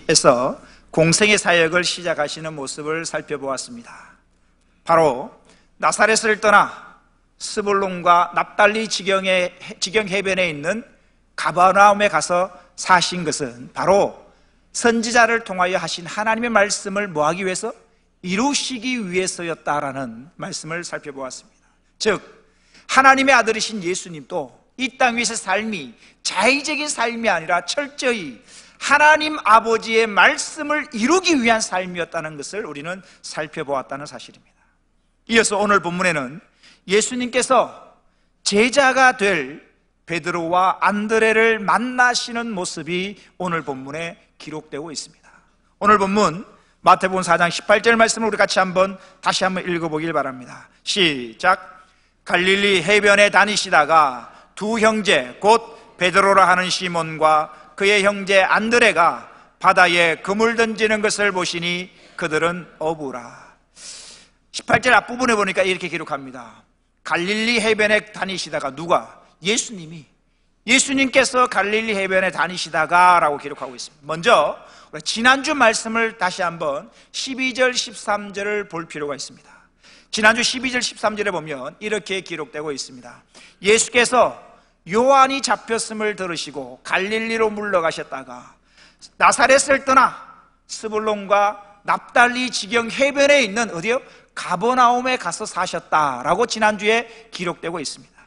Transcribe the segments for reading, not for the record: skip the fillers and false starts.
에서 공생의 사역을 시작하시는 모습을 살펴보았습니다. 바로 나사렛을 떠나 스불론과 납달리 지경 해변에 있는 가버나움에 가서 사신 것은 바로 선지자를 통하여 하신 하나님의 말씀을 뭐하기 위해서? 이루시기 위해서였다라는 말씀을 살펴보았습니다. 즉 하나님의 아들이신 예수님도 이 땅 위에서 삶이 자의적인 삶이 아니라 철저히 하나님 아버지의 말씀을 이루기 위한 삶이었다는 것을 우리는 살펴보았다는 사실입니다. 이어서 오늘 본문에는 예수님께서 제자가 될 베드로와 안드레를 만나시는 모습이 오늘 본문에 기록되고 있습니다. 오늘 본문 마태복음 4장 18절 말씀을 우리 같이 다시 한번 읽어보길 바랍니다. 시작. 갈릴리 해변에 다니시다가 두 형제 곧 베드로라 하는 시몬과 그의 형제 안드레가 바다에 그물 던지는 것을 보시니 그들은 어부라. 18절 앞부분에 보니까 이렇게 기록합니다. 갈릴리 해변에 다니시다가 누가? 예수님께서 갈릴리 해변에 다니시다가 라고 기록하고 있습니다. 먼저 지난주 말씀을 다시 한번 12절 13절을 볼 필요가 있습니다. 지난주 12절 13절에 보면 이렇게 기록되고 있습니다. 예수께서 요한이 잡혔음을 들으시고 갈릴리로 물러가셨다가 나사렛을 떠나 스불론과 납달리 지경 해변에 있는 어디요? 가버나움에 가서 사셨다라고 지난주에 기록되고 있습니다.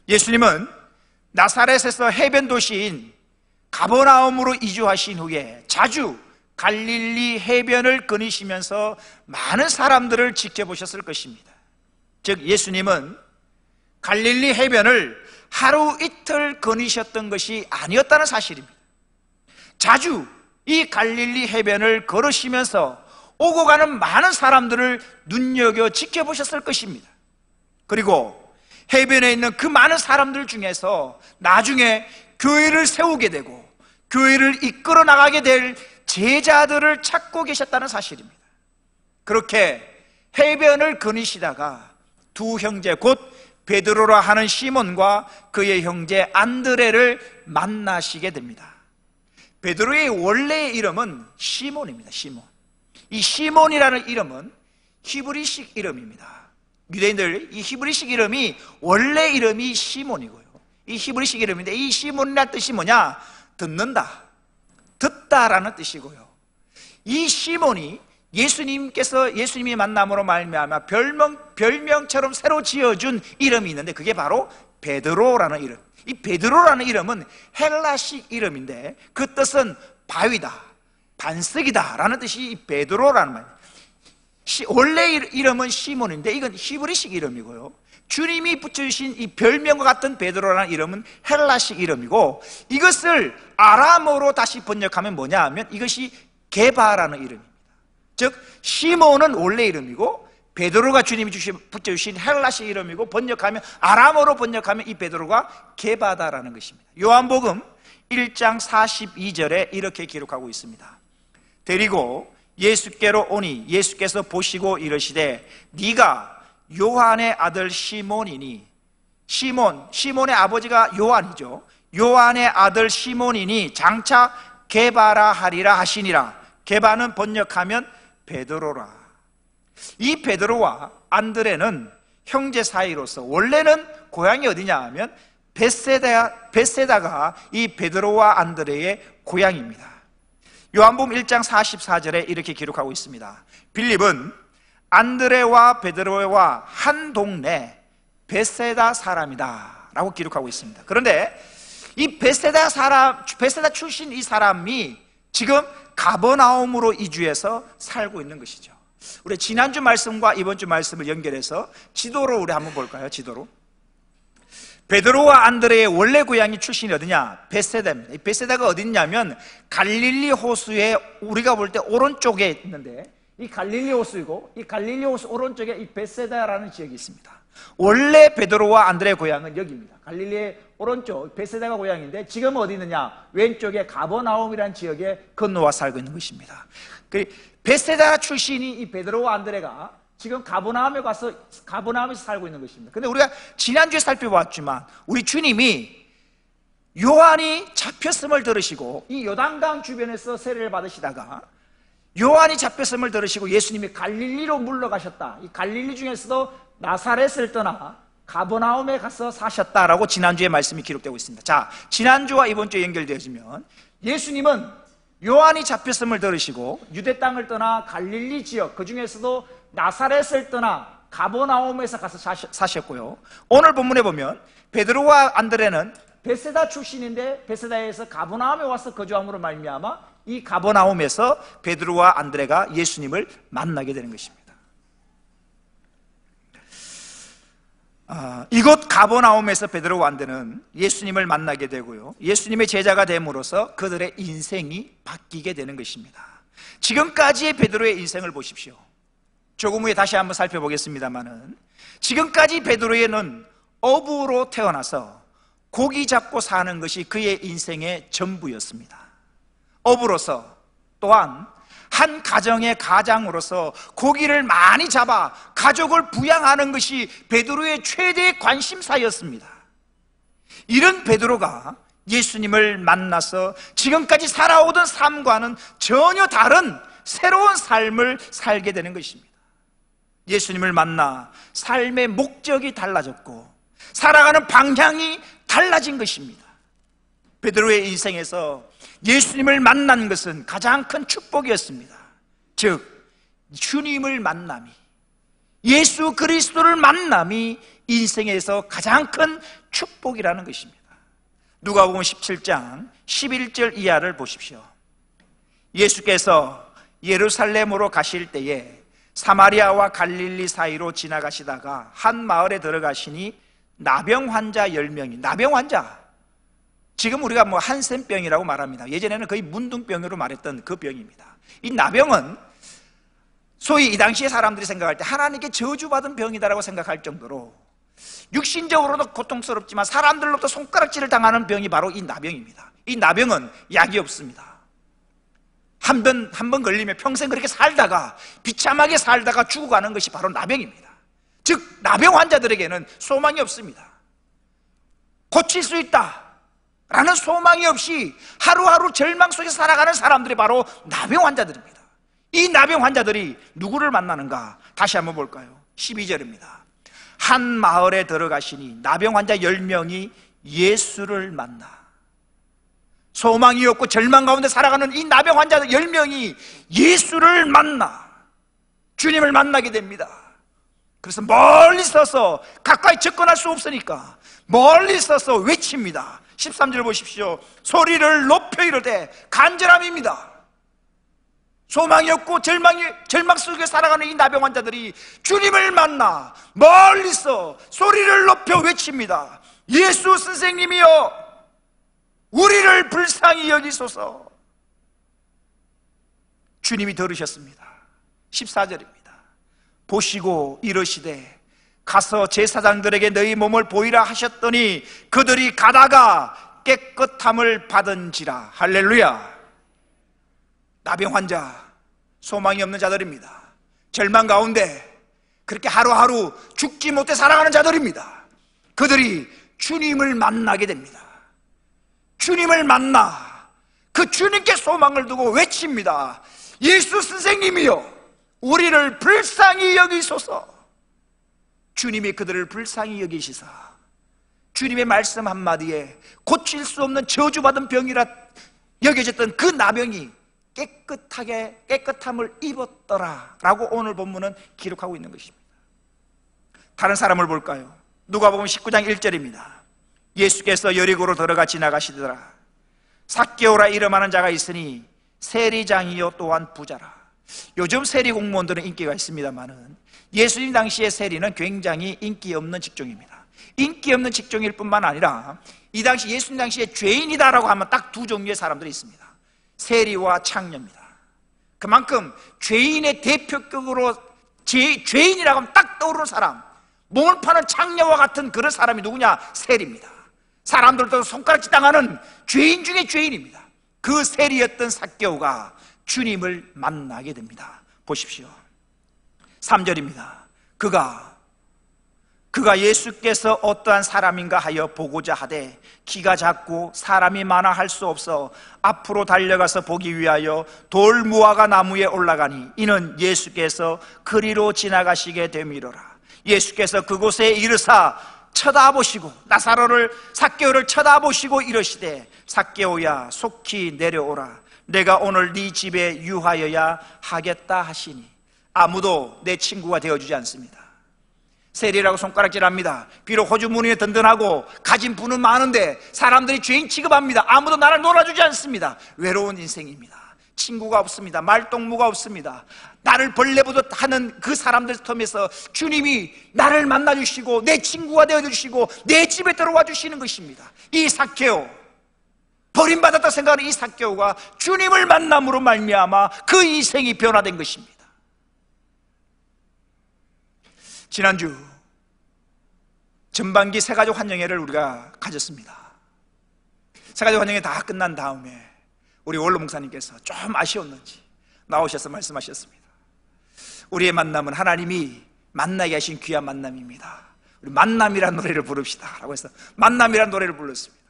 예수님은 나사렛에서 해변 도시인 가버나움으로 이주하신 후에 자주 갈릴리 해변을 거니시면서 많은 사람들을 지켜보셨을 것입니다. 즉 예수님은 갈릴리 해변을 하루 이틀 거니셨던 것이 아니었다는 사실입니다. 자주 이 갈릴리 해변을 걸으시면서 오고 가는 많은 사람들을 눈여겨 지켜보셨을 것입니다. 그리고 해변에 있는 그 많은 사람들 중에서 나중에 교회를 세우게 되고 교회를 이끌어 나가게 될 제자들을 찾고 계셨다는 사실입니다. 그렇게 해변을 거니시다가 두 형제 곧 베드로라 하는 시몬과 그의 형제 안드레를 만나시게 됩니다. 베드로의 원래의 이름은 시몬입니다. 이 시몬이라는 이름은 히브리식 이름입니다. 유대인들 이 히브리식 이름이 원래 이름이 시몬이고요. 이 히브리식 이름인데 이 시몬이라는 뜻이 뭐냐? 듣는다, 듣다라는 뜻이고요. 이 시몬이 예수님이 만남으로 말미암아 별명처럼 새로 지어준 이름이 있는데 그게 바로 베드로라는 이름. 이 베드로라는 이름은 헬라식 이름인데 그 뜻은 바위다, 반석이다 라는 뜻이 베드로라는 말입니다. 원래 이름은 시몬인데 이건 히브리식 이름이고요. 주님이 붙여주신 이 별명과 같은 베드로라는 이름은 헬라식 이름이고 이것을 아람어로 다시 번역하면 뭐냐 하면 이것이 게바라는 이름입니다. 즉 시몬은 원래 이름이고 베드로가 주님이 붙여주신 헬라식 이름이고 아람어로 번역하면 이 베드로가 게바다라는 것입니다. 요한복음 1장 42절에 이렇게 기록하고 있습니다. 데리고 예수께로 오니 예수께서 보시고 이르시되 네가 요한의 아들 시몬이니 시몬의 아버지가 요한이죠. 요한의 아들 시몬이니 장차 게바라 하리라 하시니라. 게바는 번역하면 베드로라. 이 베드로와 안드레는 형제 사이로서 원래는 고향이 어디냐 하면 벳세다가 이 베드로와 안드레의 고향입니다. 요한복음 1장 44절에 이렇게 기록하고 있습니다. 빌립은 안드레와 베드로와 한 동네 벳세다 사람이다 라고 기록하고 있습니다. 그런데 이 벳세다 출신 이 사람이 지금 가버나움으로 이주해서 살고 있는 것이죠. 우리 지난주 말씀과 이번 주 말씀을 연결해서 지도로 우리 한번 볼까요? 지도로. 베드로와 안드레의 원래 고향이 출신이 어디냐? 벳세다입니다. 이 벳세다가 어디냐면 갈릴리 호수의 우리가 볼 때 오른쪽에 있는데 이 갈릴리 호수이고 이 갈릴리 호수 오른쪽에 이 벳세다라는 지역이 있습니다. 원래 베드로와 안드레의 고향은 여기입니다. 갈릴리의 오른쪽 벳세다가 고향인데 지금 어디 있느냐? 왼쪽에 가버나움이라는 지역에 건너와 살고 있는 것입니다. 벳세다 출신이 이 베드로와 안드레가 지금 가버나움에서 살고 있는 것입니다. 근데 우리가 지난주에 살펴봤지만 우리 주님이 요한이 잡혔음을 들으시고, 이 요단강 주변에서 세례를 받으시다가 요한이 잡혔음을 들으시고 예수님이 갈릴리로 물러가셨다. 이 갈릴리 중에서도 나사렛을 떠나 가버나움에 가서 사셨다라고 지난주에 말씀이 기록되고 있습니다. 자, 지난주와 이번 주에 연결되어지면 예수님은 요한이 잡혔음을 들으시고 유대 땅을 떠나 갈릴리 지역, 그 중에서도 나사렛을 떠나 가버나움에서 가서 사셨고요. 오늘 본문에 보면 베드로와 안드레는 베세다 출신인데 베세다에서 가버나움에 와서 거주함으로 말미암아 이 가버나움에서 베드로와 안드레가 예수님을 만나게 되는 것입니다. 이곳 가버나움에서 베드로와 안드레는 예수님을 만나게 되고요, 예수님의 제자가 됨으로써 그들의 인생이 바뀌게 되는 것입니다. 지금까지의 베드로의 인생을 보십시오. 조금 후에 다시 한번 살펴보겠습니다만은, 지금까지 베드로에는 어부로 태어나서 고기 잡고 사는 것이 그의 인생의 전부였습니다. 어부로서, 또한 한 가정의 가장으로서 고기를 많이 잡아 가족을 부양하는 것이 베드로의 최대의 관심사였습니다. 이런 베드로가 예수님을 만나서 지금까지 살아오던 삶과는 전혀 다른 새로운 삶을 살게 되는 것입니다. 예수님을 만나 삶의 목적이 달라졌고 살아가는 방향이 달라진 것입니다. 베드로의 인생에서 예수님을 만난 것은 가장 큰 축복이었습니다. 즉, 주님을 만남이, 예수 그리스도를 만남이 인생에서 가장 큰 축복이라는 것입니다. 누가복음 17장 11절 이하를 보십시오. 예수께서 예루살렘으로 가실 때에 사마리아와 갈릴리 사이로 지나가시다가 한 마을에 들어가시니 나병 환자 10명이, 나병 환자, 지금 우리가 뭐 한센병이라고 말합니다. 예전에는 거의 문둥병으로 말했던 그 병입니다. 이 나병은 소위 이 당시에 사람들이 생각할 때 하나님께 저주받은 병이다라고 생각할 정도로 육신적으로도 고통스럽지만 사람들로부터 손가락질을 당하는 병이 바로 이 나병입니다. 이 나병은 약이 없습니다. 한 번 걸리면 평생 그렇게 살다가 비참하게 살다가 죽어가는 것이 바로 나병입니다. 즉, 나병 환자들에게는 소망이 없습니다. 고칠 수 있다 라는 소망이 없이 하루하루 절망 속에 살아가는 사람들이 바로 나병 환자들입니다. 이 나병 환자들이 누구를 만나는가? 다시 한번 볼까요? 12절입니다. 한 마을에 들어가시니 나병 환자 10명이 예수를 만나, 소망이 없고 절망 가운데 살아가는 이 나병 환자 10명이 예수를 만나 주님을 만나게 됩니다. 그래서 멀리 서서, 가까이 접근할 수 없으니까 멀리 서서 외칩니다. 13절 보십시오. 소리를 높여 이르되, 간절함입니다. 소망이 없고 절망 속에 살아가는 이 나병 환자들이 주님을 만나 멀리서 소리를 높여 외칩니다. 예수 선생님이여, 우리를 불쌍히 여기소서. 주님이 들으셨습니다. 14절입니다. 보시고 이르시되, 가서 제사장들에게 너희 몸을 보이라 하셨더니 그들이 가다가 깨끗함을 받은지라. 할렐루야. 나병 환자, 소망이 없는 자들입니다. 절망 가운데 그렇게 하루하루 죽지 못해 살아가는 자들입니다. 그들이 주님을 만나게 됩니다. 주님을 만나 그 주님께 소망을 두고 외칩니다. 예수 선생님이여, 우리를 불쌍히 여기소서. 주님이 그들을 불쌍히 여기시사 주님의 말씀 한마디에 고칠 수 없는 저주받은 병이라 여겨졌던 그 나병이 깨끗함을 입었더라 라고 오늘 본문은 기록하고 있는 것입니다. 다른 사람을 볼까요? 누가복음 19장 1절입니다. 예수께서 여리고로 들어가 지나가시더라. 삭개오라 이름하는 자가 있으니 세리장이요 또한 부자라. 요즘 세리 공무원들은 인기가 있습니다만은 예수님 당시의 세리는 굉장히 인기 없는 직종입니다. 인기 없는 직종일 뿐만 아니라 이 당시 예수님 당시에 죄인이다라고 하면 딱 두 종류의 사람들이 있습니다. 세리와 창녀입니다. 그만큼 죄인의 대표격으로 죄인이라고 하면 딱 떠오르는 사람, 몸을 파는 창녀와 같은 그런 사람이 누구냐? 세리입니다. 사람들도 손가락질 당하는 죄인 중에 죄인입니다. 그 세리였던 삭개오가 주님을 만나게 됩니다. 보십시오. 3절입니다. 그가 그가 예수께서 어떠한 사람인가 하여 보고자 하되 키가 작고 사람이 많아 할 수 없어 앞으로 달려가서 보기 위하여 돌무화과 나무에 올라가니 이는 예수께서 그리로 지나가시게 됨이로라. 예수께서 그곳에 이르사 쳐다보시고 삭개오를 쳐다보시고 이르시되 삭개오야 속히 내려오라. 내가 오늘 네 집에 유하여야 하겠다 하시니 아무도 내 친구가 되어주지 않습니다. 세리라고 손가락질합니다. 비록 호주 문이 든든하고 가진 부는 많은데 사람들이 죄인 취급합니다. 아무도 나를 놀아주지 않습니다. 외로운 인생입니다. 친구가 없습니다. 말동무가 없습니다. 나를 벌레보듯 하는 그 사람들 틈에서 주님이 나를 만나주시고 내 친구가 되어주시고 내 집에 들어와 주시는 것입니다. 이 삭개오, 버림받았다 생각하는 이 삭개오가 주님을 만남으로 말미암아 그 인생이 변화된 것입니다. 지난주 전반기 새가족 환영회를 우리가 가졌습니다. 새가족 환영회 다 끝난 다음에 우리 원로 목사님께서 좀 아쉬웠는지 나오셔서 말씀하셨습니다. 우리의 만남은 하나님이 만나게 하신 귀한 만남입니다. 우리 만남이라는 노래를 부릅시다 라고 해서 만남이라는 노래를 불렀습니다.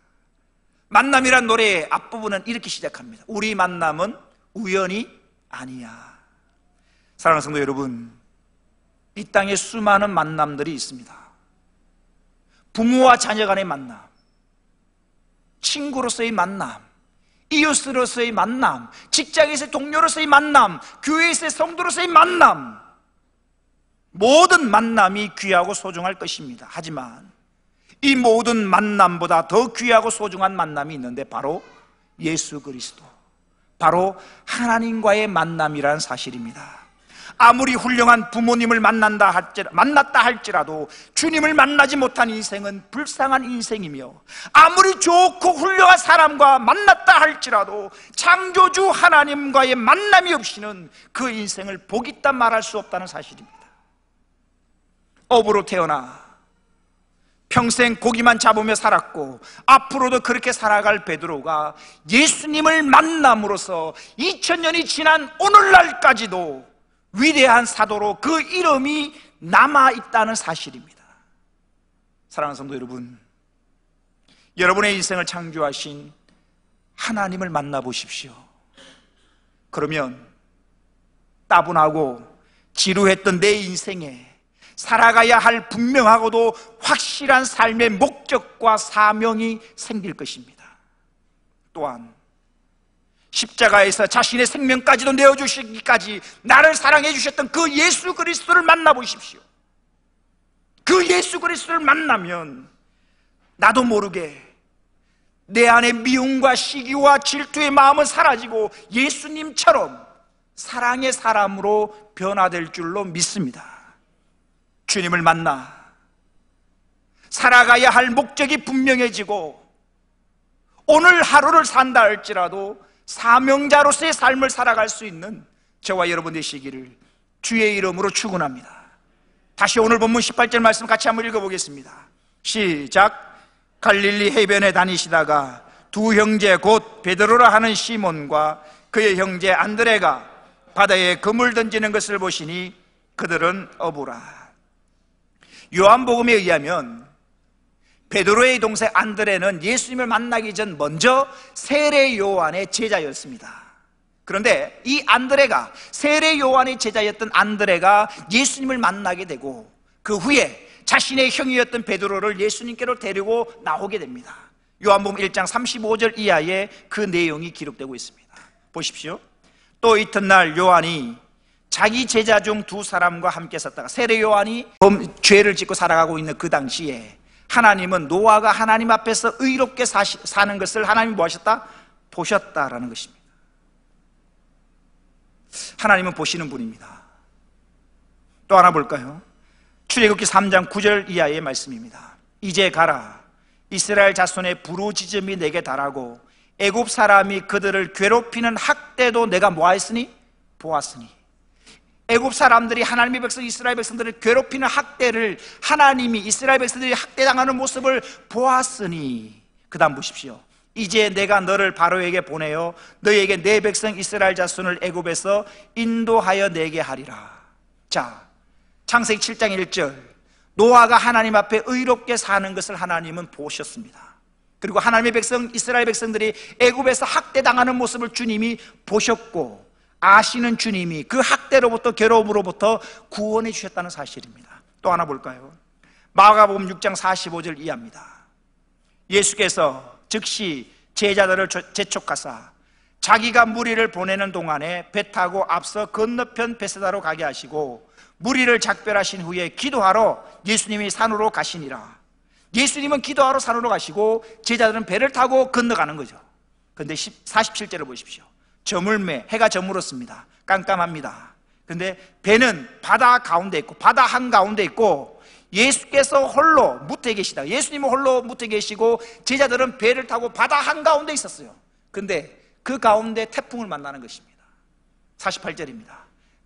만남이라는 노래의 앞부분은 이렇게 시작합니다. 우리 만남은 우연이 아니야. 사랑하는 성도 여러분, 이 땅에 수많은 만남들이 있습니다. 부모와 자녀 간의 만남, 친구로서의 만남, 이웃으로서의 만남, 직장에서의 동료로서의 만남, 교회에서의 성도로서의 만남, 모든 만남이 귀하고 소중할 것입니다. 하지만 이 모든 만남보다 더 귀하고 소중한 만남이 있는데 바로 예수 그리스도, 바로 하나님과의 만남이라는 사실입니다. 아무리 훌륭한 부모님을 만났다 할지라도 주님을 만나지 못한 인생은 불쌍한 인생이며, 아무리 좋고 훌륭한 사람과 만났다 할지라도 창조주 하나님과의 만남이 없이는 그 인생을 복 있다 말할 수 없다는 사실입니다. 어부로 태어나 평생 고기만 잡으며 살았고 앞으로도 그렇게 살아갈 베드로가 예수님을 만남으로써 2000년이 지난 오늘날까지도 위대한 사도로 그 이름이 남아있다는 사실입니다. 사랑하는 성도 여러분, 여러분의 인생을 창조하신 하나님을 만나보십시오. 그러면 따분하고 지루했던 내 인생에 살아가야 할 분명하고도 확실한 삶의 목적과 사명이 생길 것입니다. 또한 십자가에서 자신의 생명까지도 내어주시기까지 나를 사랑해 주셨던 그 예수 그리스도를 만나보십시오. 그 예수 그리스도를 만나면 나도 모르게 내 안에 미움과 시기와 질투의 마음은 사라지고 예수님처럼 사랑의 사람으로 변화될 줄로 믿습니다. 주님을 만나 살아가야 할 목적이 분명해지고 오늘 하루를 산다 할지라도 사명자로서의 삶을 살아갈 수 있는 저와 여러분 되시기를 주의 이름으로 축원합니다. 다시 오늘 본문 18절 말씀 같이 한번 읽어보겠습니다. 시작. 갈릴리 해변에 다니시다가 두 형제 곧 베드로라 하는 시몬과 그의 형제 안드레가 바다에 그물 던지는 것을 보시니 그들은 어부라. 요한복음에 의하면 베드로의 동생 안드레는 예수님을 만나기 전 먼저 세례 요한의 제자였습니다. 그런데 이 안드레가, 세례 요한의 제자였던 안드레가 예수님을 만나게 되고 그 후에 자신의 형이었던 베드로를 예수님께로 데리고 나오게 됩니다. 요한복음 1장 35절 이하에 그 내용이 기록되고 있습니다. 보십시오. 또 이튿날 요한이 자기 제자 중 두 사람과 함께 섰다가, 세례 요한이 죄를 짓고 살아가고 있는 그 당시에 하나님은 노아가 하나님 앞에서 의롭게 사는 것을 하나님이 뭐 하셨다? 보셨다라는 것입니다. 하나님은 보시는 분입니다. 또 하나 볼까요? 출애굽기 3장 9절 이하의 말씀입니다. 이제 가라. 이스라엘 자손의 부르짖음이 내게 달하고 애굽 사람이 그들을 괴롭히는 학대도 내가 뭐하였으니? 보았으니. 애굽 사람들이 하나님의 백성 이스라엘 백성들을 괴롭히는 학대를 하나님이 이스라엘 백성들이 학대당하는 모습을 보았으니, 그 다음 보십시오. 이제 내가 너를 바로에게 보내어 너에게 내 백성 이스라엘 자손을 애굽에서 인도하여 내게 하리라. 자, 창세기 7장 1절, 노아가 하나님 앞에 의롭게 사는 것을 하나님은 보셨습니다. 그리고 하나님의 백성, 이스라엘 백성들이 애굽에서 학대당하는 모습을 주님이 보셨고, 아시는 주님이 그 학대로부터, 괴로움으로부터 구원해 주셨다는 사실입니다. 또 하나 볼까요? 마가복음 6장 45절 이하입니다. 예수께서 즉시 제자들을 재촉하사 자기가 무리를 보내는 동안에 배 타고 앞서 건너편 베세다로 가게 하시고, 무리를 작별하신 후에 기도하러 예수님이 산으로 가시니라. 예수님은 기도하러 산으로 가시고 제자들은 배를 타고 건너가는 거죠. 그런데 47절을 보십시오. 저물매, 해가 저물었습니다. 깜깜합니다. 그런데 배는 바다 가운데 있고, 바다 한가운데 있고, 예수께서 홀로 무태 계시다. 예수님은 홀로 무태 계시고 제자들은 배를 타고 바다 한가운데 있었어요. 그런데 그 가운데 태풍을 만나는 것입니다. 48절입니다.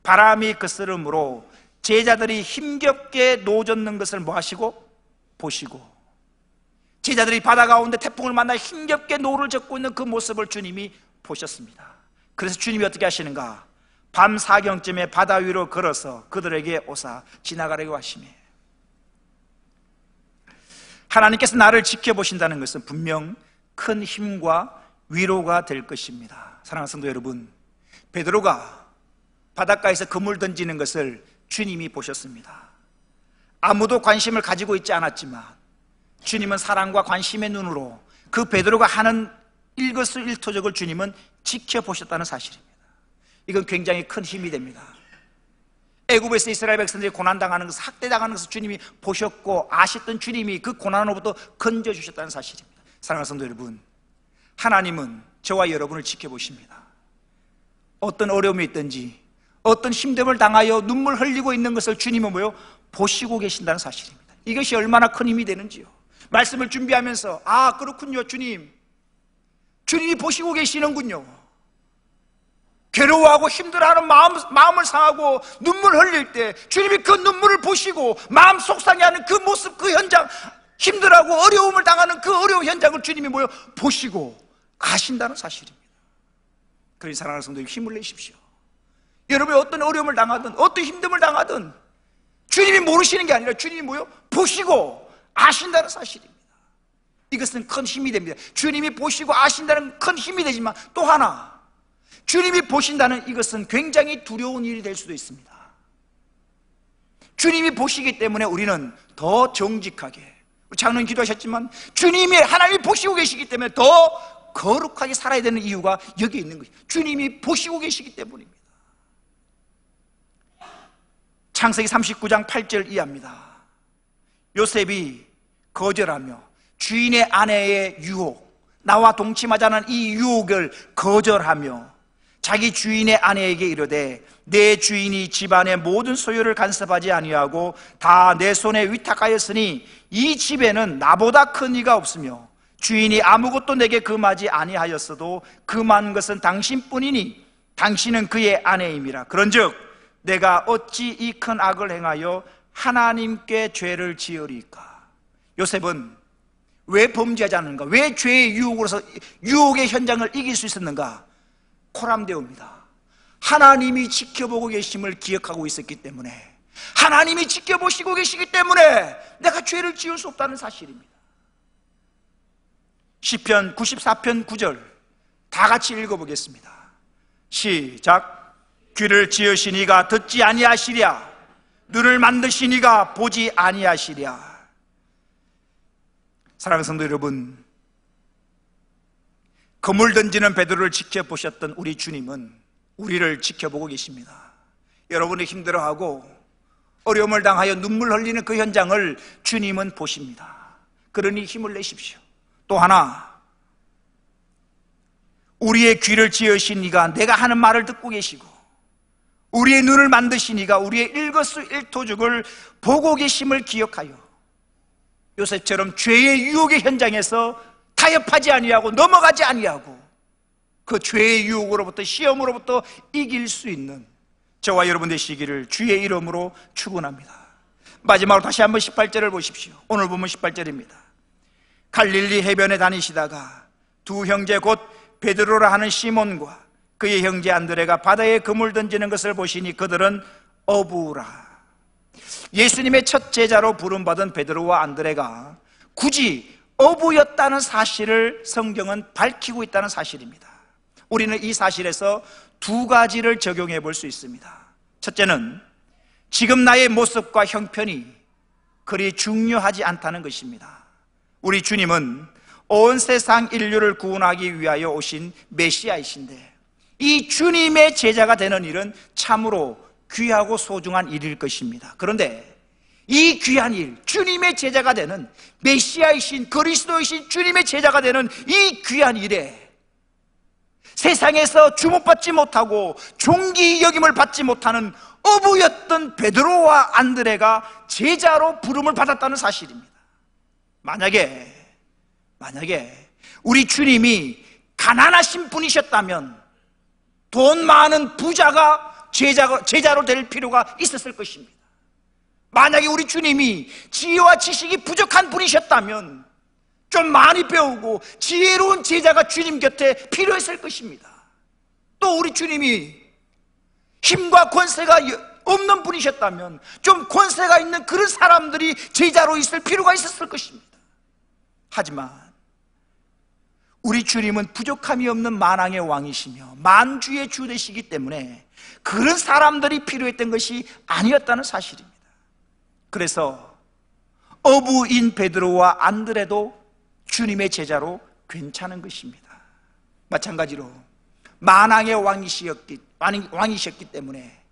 바람이 거스름으로 제자들이 힘겹게 노젓는 것을 뭐 하시고? 보시고, 제자들이 바다 가운데 태풍을 만나 힘겹게 노를 젓고 있는 그 모습을 주님이 보셨습니다. 그래서 주님이 어떻게 하시는가? 밤 사경쯤에 바다 위로 걸어서 그들에게 오사 지나가려고 하시며, 하나님께서 나를 지켜보신다는 것은 분명 큰 힘과 위로가 될 것입니다. 사랑하는 성도 여러분, 베드로가 바닷가에서 그물 던지는 것을 주님이 보셨습니다. 아무도 관심을 가지고 있지 않았지만 주님은 사랑과 관심의 눈으로 그 베드로가 하는 일거수일투족을 주님은 지켜보셨다는 사실입니다. 이건 굉장히 큰 힘이 됩니다. 애굽에서 이스라엘 백성들이 고난당하는 것을, 학대당하는 것을 주님이 보셨고 아셨던 주님이 그 고난으로부터 건져주셨다는 사실입니다. 사랑하는 성도 여러분, 하나님은 저와 여러분을 지켜보십니다. 어떤 어려움이 있든지, 어떤 힘듦을 당하여 눈물 흘리고 있는 것을 주님은 뭐요? 보시고 계신다는 사실입니다. 이것이 얼마나 큰 힘이 되는지요. 말씀을 준비하면서, 아, 그렇군요, 주님이 보시고 계시는군요. 괴로워하고 힘들어하는 마음을 상하고 눈물 흘릴 때 주님이 그 눈물을 보시고 마음 속상해하는 그 모습, 그 현장, 힘들어하고 어려움을 당하는 그 어려운 현장을 주님이 뭐요? 보시고 아신다는 사실입니다. 그러니 사랑하는 성도님, 힘을 내십시오. 여러분이 어떤 어려움을 당하든 어떤 힘듦을 당하든 주님이 모르시는 게 아니라 주님이 뭐요? 보시고 아신다는 사실입니다. 이것은 큰 힘이 됩니다. 주님이 보시고 아신다는 큰 힘이 되지만 또 하나, 주님이 보신다는 이것은 굉장히 두려운 일이 될 수도 있습니다. 주님이 보시기 때문에 우리는 더 정직하게, 장로님 기도하셨지만 하나님이 보시고 계시기 때문에 더 거룩하게 살아야 되는 이유가 여기에 있는 것이죠. 주님이 보시고 계시기 때문입니다. 창세기 39장 8절 이하입니다. 요셉이 거절하며 주인의 아내의 유혹, 나와 동침하자는 이 유혹을 거절하며 자기 주인의 아내에게 이르되, 내 주인이 집안의 모든 소유를 간섭하지 아니하고 다 내 손에 위탁하였으니 이 집에는 나보다 큰 이가 없으며 주인이 아무것도 내게 금하지 아니하였어도 금한 것은 당신뿐이니 당신은 그의 아내임이라. 그런즉 내가 어찌 이 큰 악을 행하여 하나님께 죄를 지으리까? 요셉은 왜 범죄하지 않는가? 왜 죄의 유혹으로서 유혹의 현장을 이길 수 있었는가? 코람데오입니다. 하나님이 지켜보고 계심을 기억하고 있었기 때문에, 하나님이 지켜보시고 계시기 때문에 내가 죄를 지을 수 없다는 사실입니다. 시편 94편 9절 다 같이 읽어보겠습니다. 시작. 귀를 지으신 이가 듣지 아니하시랴, 눈을 만드신 이가 보지 아니하시랴. 사랑하는 성도 여러분, 그물 던지는 베드로를 지켜보셨던 우리 주님은 우리를 지켜보고 계십니다. 여러분이 힘들어하고 어려움을 당하여 눈물 흘리는 그 현장을 주님은 보십니다. 그러니 힘을 내십시오. 또 하나, 우리의 귀를 지으신 이가 내가 하는 말을 듣고 계시고 우리의 눈을 만드신 이가 우리의 일거수일투족을 보고 계심을 기억하여 요셉처럼 죄의 유혹의 현장에서 타협하지 아니하고 넘어가지 아니하고 그 죄의 유혹으로부터, 시험으로부터 이길 수 있는 저와 여러분 되시기를 주의 이름으로 축원합니다. 마지막으로 다시 한번 18절을 보십시오. 오늘 보면 18절입니다. 갈릴리 해변에 다니시다가 두 형제 곧 베드로라 하는 시몬과 그의 형제 안드레가 바다에 그물 던지는 것을 보시니 그들은 어부라. 예수님의 첫 제자로 부름받은 베드로와 안드레가 굳이 어부였다는 사실을 성경은 밝히고 있다는 사실입니다. 우리는 이 사실에서 두 가지를 적용해 볼 수 있습니다. 첫째는 지금 나의 모습과 형편이 그리 중요하지 않다는 것입니다. 우리 주님은 온 세상 인류를 구원하기 위하여 오신 메시아이신데, 이 주님의 제자가 되는 일은 참으로 귀하고 소중한 일일 것입니다. 그런데 이 귀한 일, 주님의 제자가 되는, 메시아이신 그리스도이신 주님의 제자가 되는 이 귀한 일에 세상에서 주목받지 못하고 존귀 여김을 받지 못하는 어부였던 베드로와 안드레가 제자로 부름을 받았다는 사실입니다. 만약에 우리 주님이 가난하신 분이셨다면 돈 많은 부자가 제자로 될 필요가 있었을 것입니다. 만약에 우리 주님이 지혜와 지식이 부족한 분이셨다면 좀 많이 배우고 지혜로운 제자가 주님 곁에 필요했을 것입니다. 또 우리 주님이 힘과 권세가 없는 분이셨다면 좀 권세가 있는 그런 사람들이 제자로 있을 필요가 있었을 것입니다. 하지만 우리 주님은 부족함이 없는 만왕의 왕이시며 만주의 주 되시기 때문에 그런 사람들이 필요했던 것이 아니었다는 사실입니다. 그래서 어부인 베드로와 안드레도 주님의 제자로 괜찮은 것입니다. 마찬가지로 만왕의 왕이셨기 때문에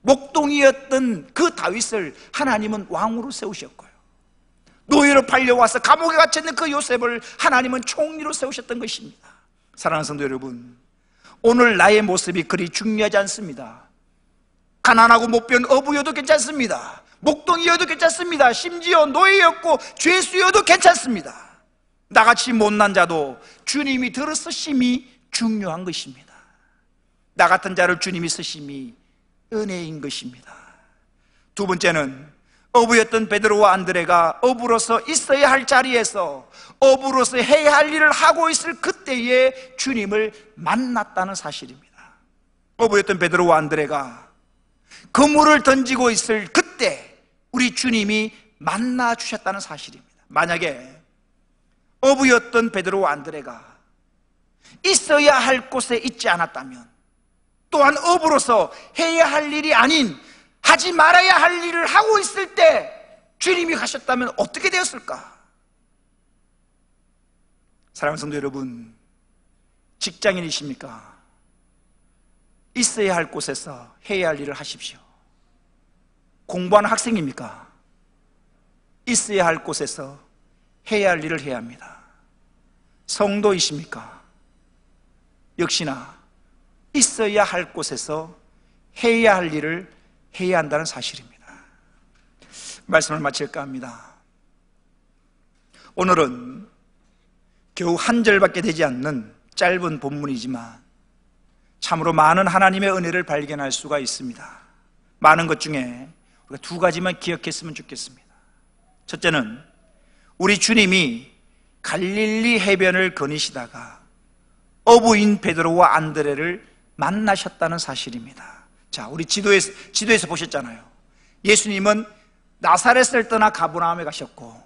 목동이었던 그 다윗을 하나님은 왕으로 세우셨고요, 노예로 팔려와서 감옥에 갇혀있는 그 요셉을 하나님은 총리로 세우셨던 것입니다. 사랑하는 성도 여러분, 오늘 나의 모습이 그리 중요하지 않습니다. 가난하고 못 배운 어부여도 괜찮습니다. 목동이어도 괜찮습니다. 심지어 노예였고 죄수여도 괜찮습니다. 나같이 못난 자도 주님이 들어 쓰심이 중요한 것입니다. 나 같은 자를 주님이 쓰심이 은혜인 것입니다. 두 번째는 어부였던 베드로와 안드레가 어부로서 있어야 할 자리에서 어부로서 해야 할 일을 하고 있을 그때에 주님을 만났다는 사실입니다. 어부였던 베드로와 안드레가 그물을 던지고 있을 그때 우리 주님이 만나 주셨다는 사실입니다. 만약에 어부였던 베드로와 안드레가 있어야 할 곳에 있지 않았다면, 또한 어부로서 해야 할 일이 아닌 하지 말아야 할 일을 하고 있을 때 주님이 가셨다면 어떻게 되었을까? 사랑하는 성도 여러분, 직장인이십니까? 있어야 할 곳에서 해야 할 일을 하십시오. 공부하는 학생입니까? 있어야 할 곳에서 해야 할 일을 해야 합니다. 성도이십니까? 역시나 있어야 할 곳에서 해야 할 일을 해야 한다는 사실입니다. 말씀을 마칠까 합니다. 오늘은 겨우 한 절밖에 되지 않는 짧은 본문이지만 참으로 많은 하나님의 은혜를 발견할 수가 있습니다. 많은 것 중에 우리가 두 가지만 기억했으면 좋겠습니다. 첫째는 우리 주님이 갈릴리 해변을 거니시다가 어부인 베드로와 안드레를 만나셨다는 사실입니다. 자, 우리 지도에서 보셨잖아요. 예수님은 나사렛을 떠나 가버나움에 가셨고,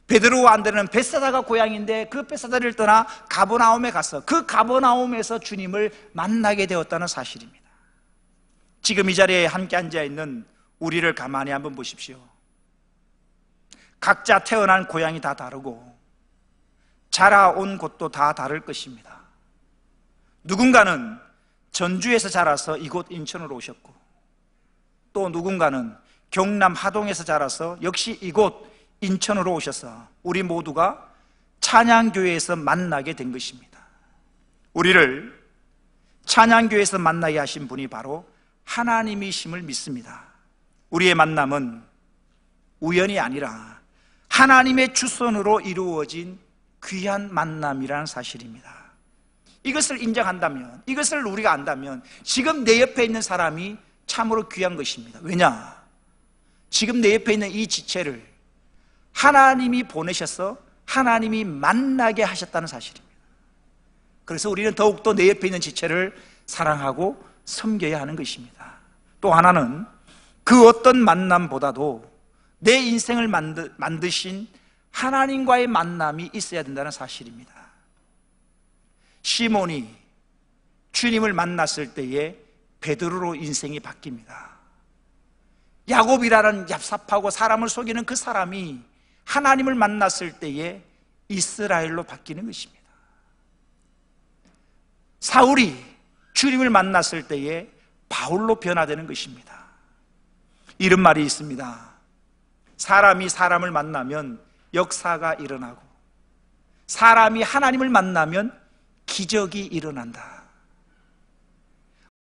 베드로와 안드레는 벳사다가 고향인데 그 벳사다를 떠나 가버나움에 가서 그 가버나움에서 주님을 만나게 되었다는 사실입니다. 지금 이 자리에 함께 앉아 있는 우리를 가만히 한번 보십시오. 각자 태어난 고향이 다 다르고 자라온 곳도 다 다를 것입니다. 누군가는 전주에서 자라서 이곳 인천으로 오셨고, 또 누군가는 경남 하동에서 자라서 역시 이곳 인천으로 오셔서 우리 모두가 찬양교회에서 만나게 된 것입니다. 우리를 찬양교회에서 만나게 하신 분이 바로 하나님이심을 믿습니다. 우리의 만남은 우연이 아니라 하나님의 주선으로 이루어진 귀한 만남이라는 사실입니다. 이것을 인정한다면, 이것을 우리가 안다면 지금 내 옆에 있는 사람이 참으로 귀한 것입니다. 왜냐? 지금 내 옆에 있는 이 지체를 하나님이 보내셔서 하나님이 만나게 하셨다는 사실입니다. 그래서 우리는 더욱더 내 옆에 있는 지체를 사랑하고 섬겨야 하는 것입니다. 또 하나는 그 어떤 만남보다도 내 인생을 만드신 하나님과의 만남이 있어야 된다는 사실입니다. 시몬이 주님을 만났을 때에 베드로로 인생이 바뀝니다. 야곱이라는 얍삽하고 사람을 속이는 그 사람이 하나님을 만났을 때에 이스라엘로 바뀌는 것입니다. 사울이 주님을 만났을 때에 바울로 변화되는 것입니다. 이런 말이 있습니다. 사람이 사람을 만나면 역사가 일어나고 사람이 하나님을 만나면 기적이 일어난다.